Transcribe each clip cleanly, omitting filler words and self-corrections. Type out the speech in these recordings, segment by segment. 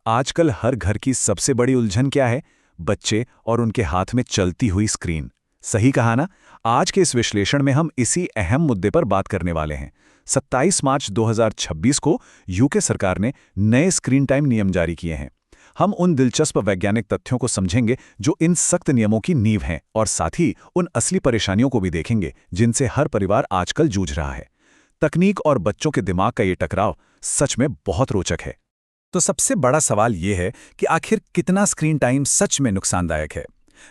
आजकल हर घर की सबसे बड़ी उलझन क्या है? बच्चे और उनके हाथ में चलती हुई स्क्रीन। सही कहा ना? आज के इस विश्लेषण में हम इसी अहम मुद्दे पर बात करने वाले हैं। 27 मार्च 2026 को यूके सरकार ने नए स्क्रीन टाइम नियम जारी किए हैं। हम उन दिलचस्प वैज्ञानिक तथ्यों को समझेंगे जो इन सख्त नियमों की नींव हैं, और साथ ही उन असली परेशानियों को भी देखेंगे जिनसे हर परिवार आजकल जूझ रहा है। तकनीक और बच्चों के दिमाग का ये टकराव सच में बहुत रोचक है। तो सबसे बड़ा सवाल ये है कि आखिर कितना स्क्रीन टाइम सच में नुकसानदायक है।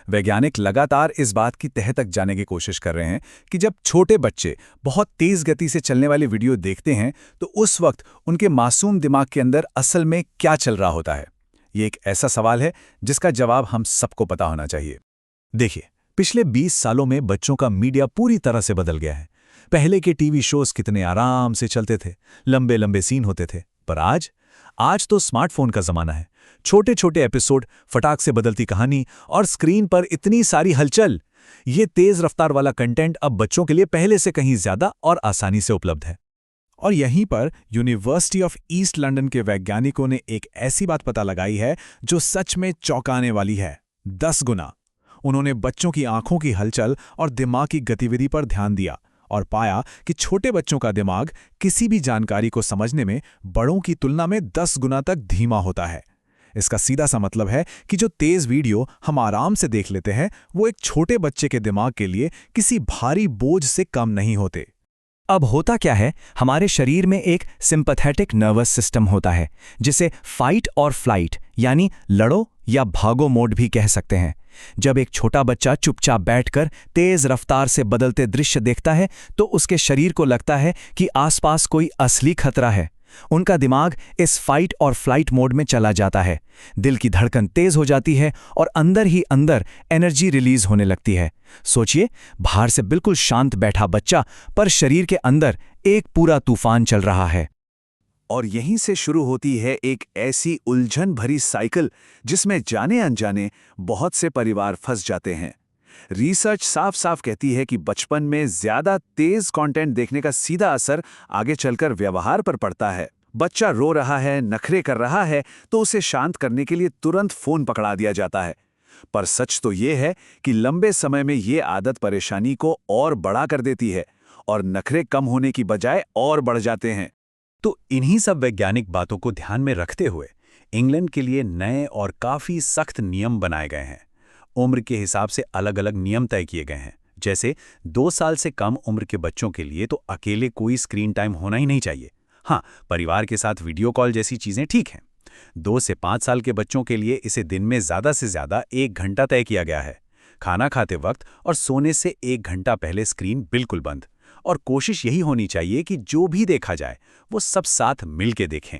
वैज्ञानिक लगातार इस बात की तह तक जाने की कोशिश कर रहे हैं कि जब छोटे बच्चे बहुत तेज गति से चलने वाली वीडियो देखते हैं तो उस वक्त उनके मासूम दिमाग के अंदर असल में क्या चल रहा होता है। ये एक ऐसा सवाल है जिसका जवाब हम सबको पता होना चाहिए। देखिए, पिछले 20 सालों में बच्चों का मीडिया पूरी तरह से बदल गया है। पहले के टीवी शोज कितने आराम से चलते थे, लंबे लंबे सीन होते थे, पर आज तो स्मार्टफोन का जमाना है। छोटे छोटे एपिसोड, फटाक से बदलती कहानी और स्क्रीन पर इतनी सारी हलचल। ये तेज रफ्तार वाला कंटेंट अब बच्चों के लिए पहले से कहीं ज्यादा और आसानी से उपलब्ध है। और यहीं पर यूनिवर्सिटी ऑफ ईस्ट लंदन के वैज्ञानिकों ने एक ऐसी बात पता लगाई है जो सच में चौंकाने वाली है। 10 गुना। उन्होंने बच्चों की आंखों की हलचल और दिमाग की गतिविधि पर ध्यान दिया और पाया कि छोटे बच्चों का दिमाग किसी भी जानकारी को समझने में बड़ों की तुलना में 10 गुना तक धीमा होता है। इसका सीधा सा मतलब है कि जो तेज वीडियो हम आराम से देख लेते हैं वो एक छोटे बच्चे के दिमाग के लिए किसी भारी बोझ से कम नहीं होते। अब होता क्या है, हमारे शरीर में एक सिंपैथेटिक नर्वस सिस्टम होता है जिसे फाइट और फ्लाइट यानी लड़ो या भागो मोड भी कह सकते हैं। जब एक छोटा बच्चा चुपचाप बैठकर तेज रफ्तार से बदलते दृश्य देखता है तो उसके शरीर को लगता है कि आसपास कोई असली खतरा है। उनका दिमाग इस फाइट और फ्लाइट मोड में चला जाता है। दिल की धड़कन तेज हो जाती है और अंदर ही अंदर एनर्जी रिलीज होने लगती है। सोचिए, बाहर से बिल्कुल शांत बैठा बच्चा, पर शरीर के अंदर एक पूरा तूफान चल रहा है। और यहीं से शुरू होती है एक ऐसी उलझन भरी साइकिल जिसमें जाने अनजाने बहुत से परिवार फंस जाते हैं। रिसर्च साफ साफ कहती है कि बचपन में ज्यादा तेज कंटेंट देखने का सीधा असर आगे चलकर व्यवहार पर पड़ता है। बच्चा रो रहा है, नखरे कर रहा है, तो उसे शांत करने के लिए तुरंत फोन पकड़ा दिया जाता है। पर सच तो ये है कि लंबे समय में ये आदत परेशानी को और बड़ा कर देती है और नखरे कम होने की बजाय और बढ़ जाते हैं। तो इन्हीं सब वैज्ञानिक बातों को ध्यान में रखते हुए इंग्लैंड के लिए नए और काफी सख्त नियम बनाए गए हैं। उम्र के हिसाब से अलग अलग नियम तय किए गए हैं। जैसे 2 साल से कम उम्र के बच्चों के लिए तो अकेले कोई स्क्रीन टाइम होना ही नहीं चाहिए। हाँ, परिवार के साथ वीडियो कॉल जैसी चीजें ठीक हैं। 2 से 5 साल के बच्चों के लिए इसे दिन में ज्यादा से ज्यादा 1 घंटा तय किया गया है। खाना खाते वक्त और सोने से 1 घंटा पहले स्क्रीन बिल्कुल बंद। और कोशिश यही होनी चाहिए कि जो भी देखा जाए वो सब साथ मिल के देखें।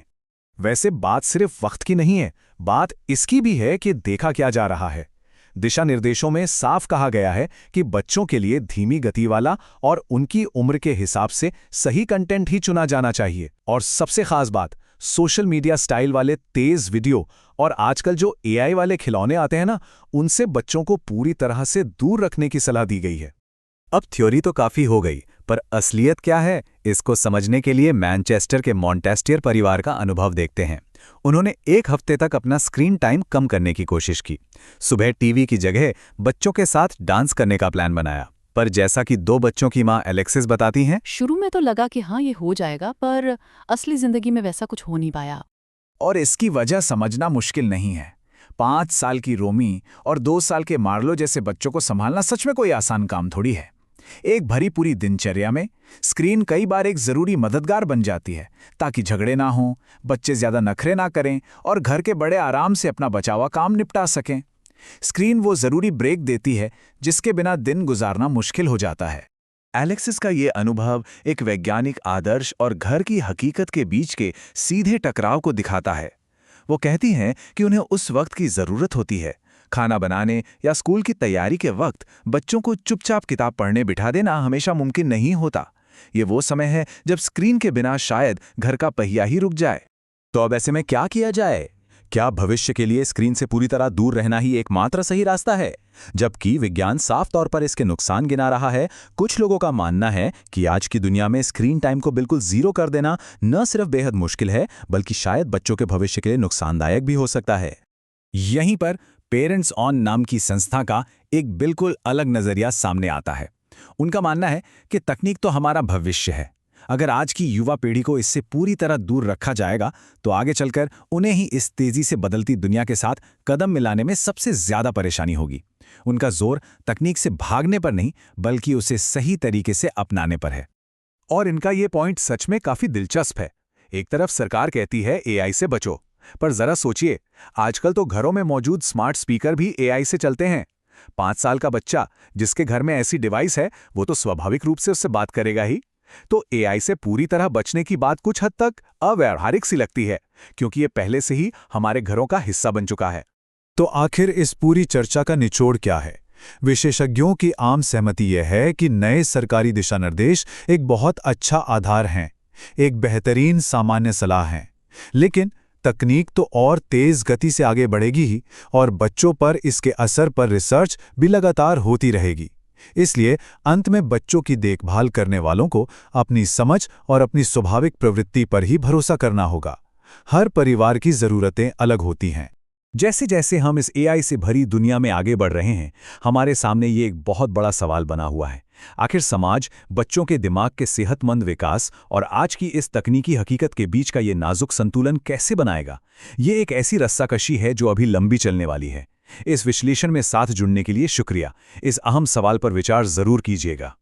वैसे बात सिर्फ वक्त की नहीं है, बात इसकी भी है कि देखा क्या जा रहा है। दिशा निर्देशों में साफ कहा गया है कि बच्चों के लिए धीमी गति वाला और उनकी उम्र के हिसाब से सही कंटेंट ही चुना जाना चाहिए। और सबसे खास बात, सोशल मीडिया स्टाइल वाले तेज वीडियो और आजकल जो एआई वाले खिलौने आते हैं ना, उनसे बच्चों को पूरी तरह से दूर रखने की सलाह दी गई है। अब थ्योरी तो काफी हो गई, पर असलियत क्या है, इसको समझने के लिए मैनचेस्टर के मॉन्टेस्टियर परिवार का अनुभव देखते हैं। उन्होंने 1 हफ्ते तक अपना स्क्रीन टाइम कम करने की कोशिश की। सुबह टीवी की जगह बच्चों के साथ डांस करने का प्लान बनाया। पर जैसा कि 2 बच्चों की मां एलेक्सिस बताती हैं, शुरू में तो लगा कि हाँ, ये हो जाएगा, पर असली जिंदगी में वैसा कुछ हो नहीं पाया। और इसकी वजह समझना मुश्किल नहीं है। 5 साल की रोमी और 2 साल के मार्लो जैसे बच्चों को संभालना सच में कोई आसान काम थोड़ी है। एक भरी पूरी दिनचर्या में स्क्रीन कई बार एक जरूरी मददगार बन जाती है ताकि झगड़े ना हों, बच्चे ज्यादा नखरे ना करें और घर के बड़े आराम से अपना बचा हुआ काम निपटा सकें। स्क्रीन वो जरूरी ब्रेक देती है जिसके बिना दिन गुजारना मुश्किल हो जाता है। एलेक्सिस का ये अनुभव एक वैज्ञानिक आदर्श और घर की हकीकत के बीच के सीधे टकराव को दिखाता है। वो कहती हैं कि उन्हें उस वक्त की जरूरत होती है। खाना बनाने या स्कूल की तैयारी के वक्त बच्चों को चुपचाप किताब पढ़ने बिठा देना हमेशा मुमकिन नहीं होता। ये वो समय है जब स्क्रीन के बिना शायद घर का पहिया ही रुक जाए। तो अब ऐसे में क्या किया जाए? क्या भविष्य के लिए स्क्रीन से पूरी तरह दूर रहना ही एकमात्र सही रास्ता है? जबकि विज्ञान साफ तौर पर इसके नुकसान गिना रहा है, कुछ लोगों का मानना है कि आज की दुनिया में स्क्रीन टाइम को बिल्कुल जीरो कर देना न सिर्फ बेहद मुश्किल है, बल्कि शायद बच्चों के भविष्य के लिए नुकसानदायक भी हो सकता है। यहीं पर पेरेंट्स ऑन नाम की संस्था का एक बिल्कुल अलग नजरिया सामने आता है। उनका मानना है कि तकनीक तो हमारा भविष्य है। अगर आज की युवा पीढ़ी को इससे पूरी तरह दूर रखा जाएगा तो आगे चलकर उन्हें ही इस तेजी से बदलती दुनिया के साथ कदम मिलाने में सबसे ज्यादा परेशानी होगी। उनका जोर तकनीक से भागने पर नहीं, बल्कि उसे सही तरीके से अपनाने पर है। और इनका ये पॉइंट सच में काफी दिलचस्प है। एक तरफ सरकार कहती है एआई से बचो, पर जरा सोचिए, आजकल तो घरों में मौजूद स्मार्ट स्पीकर भी एआई से चलते हैं। 5 साल का बच्चा जिसके घर में ऐसी डिवाइस है, वो तो स्वाभाविक रूप से उससे बात करेगा ही। तो एआई से पूरी तरह बचने की बात कुछ हद तक अव्यावहारिक सी लगती है, क्योंकि ये पहले से ही हमारे घरों का हिस्सा बन चुका है। तो आखिर इस पूरी चर्चा का निचोड़ क्या है? विशेषज्ञों की आम सहमति यह है कि नए सरकारी दिशानिर्देश एक बहुत अच्छा आधार हैं, एक बेहतरीन सामान्य सलाह हैं। लेकिन तकनीक तो और तेज गति से आगे बढ़ेगी ही, और बच्चों पर इसके असर पर रिसर्च भी लगातार होती रहेगी। इसलिए अंत में बच्चों की देखभाल करने वालों को अपनी समझ और अपनी स्वाभाविक प्रवृत्ति पर ही भरोसा करना होगा। हर परिवार की ज़रूरतें अलग होती हैं। जैसे जैसे हम इस एआई से भरी दुनिया में आगे बढ़ रहे हैं, हमारे सामने ये एक बहुत बड़ा सवाल बना हुआ है। आखिर समाज बच्चों के दिमाग के सेहतमंद विकास और आज की इस तकनीकी हकीकत के बीच का ये नाजुक संतुलन कैसे बनाएगा? ये एक ऐसी रस्साकशी है जो अभी लंबी चलने वाली है। इस विश्लेषण में साथ जुड़ने के लिए शुक्रिया। इस अहम सवाल पर विचार जरूर कीजिएगा।